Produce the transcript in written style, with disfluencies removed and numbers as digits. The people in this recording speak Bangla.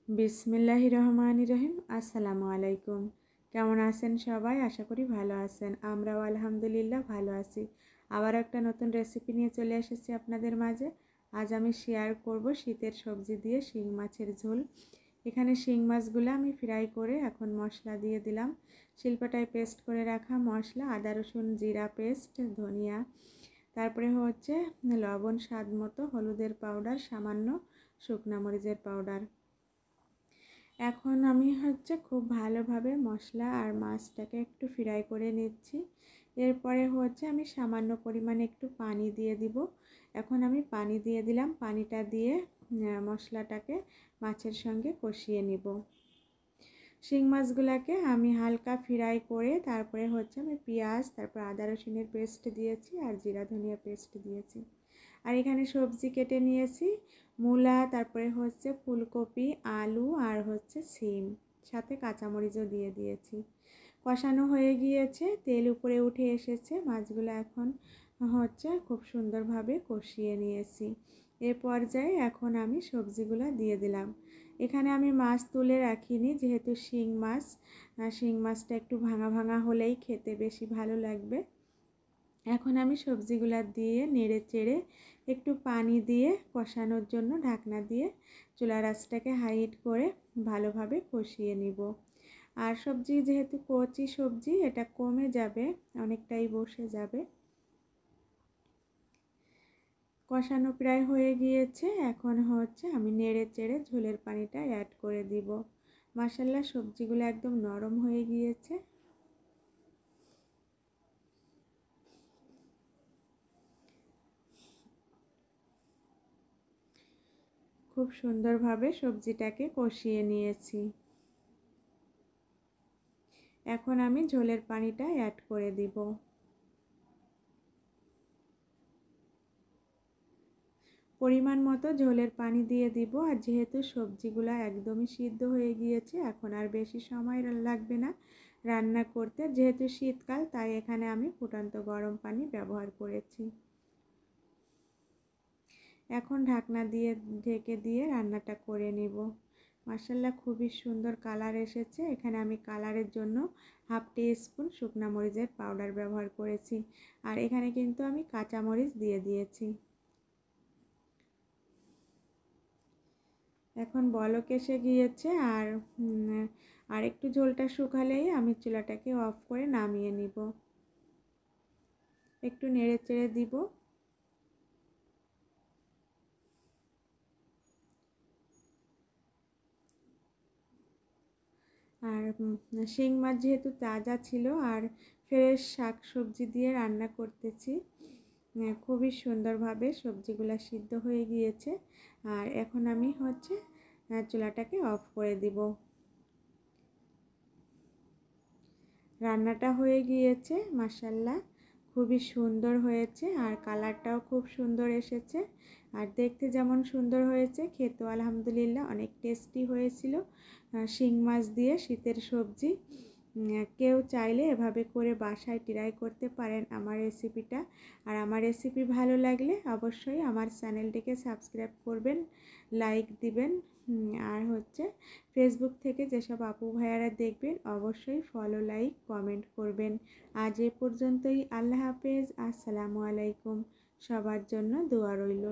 বিসমিল্লাহির রহমানির রহিম। আসসালামু আলাইকুম। কেমন আছেন সবাই? আশা করি ভালো আছেন। আমরাও আলহামদুলিল্লাহ ভালো আছি। আবার একটা নতুন রেসিপি নিয়ে চলে এসেছি আপনাদের মাঝে। আজ আমি শেয়ার করব শীতের সবজি দিয়ে শিং মাছের ঝোল। এখানে শিং মাছগুলো আমি ফ্রাই করে এখন মশলা দিয়ে দিলাম। শিলপাটায় পেস্ট করে রাখা মশলা, আদা রসুন জিরা পেস্ট, ধনিয়া, তারপরে হচ্ছে লবণ স্বাদ মতো, হলুদের পাউডার সামান্য, শুকনা মরিচের পাউডার। এখন আমি খুব ভালোভাবে মশলা আর মাছটাকে একটু ফ্রাই করে নিচ্ছি। এরপরে আমি সামান্য পরিমাণে একটু পানি দিয়ে দিব। এখন আমি পানি দিয়ে দিলাম। পানিটা দিয়ে মশলাটাকে মাছের সঙ্গে কষিয়ে নিব। শিং মাছগুলোকে আমি হালকা ফ্রাই করে তারপরে আমি পেঁয়াজ, তারপর আদা রসুনের পেস্ট দিয়েছি আর জিরা ধনিয়া পেস্ট দিয়েছি। আর এখানে সবজি কেটে নিয়েছি, মূলা, তারপরে ফুলকপি, আলু আর সিম, সাথে কাঁচামরিচও দিয়ে দিয়েছি। কষানো হয়ে গিয়েছে, তেল উপরে উঠে এসেছে। মাছগুলো এখন খুব সুন্দরভাবে কষিয়ে নিয়েছি। এ পর্যায়ে এখন আমি সবজিগুলো দিয়ে দিলাম। এখানে আমি মাছ তুলে রাখিনি, যেহেতু শিং মাছটা একটু ভাঙা ভাঙা হলেই খেতে বেশি ভালো লাগবে। এখন আমি সবজিগুলো দিয়ে নেড়ে চেড়ে একটু পানি দিয়ে কষানোর জন্য ঢাকনা দিয়ে চুলার আঁচটাকে হাইট করে ভালোভাবে কষিয়ে নিব। আর সবজি যেহেতু কচি সবজি, এটা কমে যাবে, অনেকটাই বসে যাবে। কষানো প্রায় হয়ে গিয়েছে। এখন আমি নেড়ে চেড়ে ঝোলের পানিটা অ্যাড করে দিব। মাশাআল্লাহ, সবজিগুলো একদম নরম হয়ে গিয়েছে। খুব সুন্দরভাবে সবজিটাকে কষিয়ে নিয়েছি। এখন আমি ঝোলের পানিটা অ্যাড করে দিব। পরিমাণ মতো ঝোলের পানি দিয়ে দিব। আর যেহেতু সবজিগুলো একদমই সিদ্ধ হয়ে গিয়েছে, এখন আর বেশি সময় লাগবে না রান্না করতে। যেহেতু শীতকাল, তাই এখানে আমি ফুটন্ত গরম পানি ব্যবহার করেছি। এখন ঢাকনা দিয়ে ঢেকে দিয়ে রান্নাটা করে নিব। মাশাআল্লাহ, খুবই সুন্দর কালার এসেছে। এখানে আমি কালারের জন্য হাফ টিস্পুন শুকনা মরিচের পাউডার ব্যবহার করেছি। আর এখানে কিন্তু আমি কাঁচা মরিচ দিয়ে দিয়েছি। এখন বলক এসে গিয়েছে। আর একটু ঝোলটা শুকালেই আমি চুলাটাকে অফ করে নামিয়ে নিব। একটু নেড়ে চেড়ে দিব। আর শিং মাছ যেহেতু তাজা ছিল আর ফ্রেশ শাক সবজি দিয়ে রান্না করতেছি, খুবই সুন্দরভাবে সবজিগুলো সিদ্ধ হয়ে গিয়েছে। আর এখন আমি চুলাটাকে অফ করে দিব। রান্নাটা হয়ে গিয়েছে। মাশাআল্লাহ, খুবই সুন্দর হয়েছে আর কালারটাও খুব সুন্দর এসেছে। আর দেখতে যেমন সুন্দর হয়েছে, খেতেও আলহামদুলিল্লাহ অনেক টেস্টি হয়েছিল। শিং মাছ দিয়ে শীতের সবজি কেউ চাইলে এভাবে করে বাসায় ট্রাই করতে পারেন আমার রেসিপিটা। আর আমার রেসিপি ভালো লাগলে অবশ্যই আমার চ্যানেলটিকে সাবস্ক্রাইব করবেন, লাইক দিবেন। আর ফেসবুক থেকে যেসব আপু ভাইয়ারা দেখবেন অবশ্যই ফলো, লাইক, কমেন্ট করবেন। আজ এ পর্যন্তই। আল্লাহ হাফেজ। আসসালামু আলাইকুম। সবার জন্য দোয়া রইল।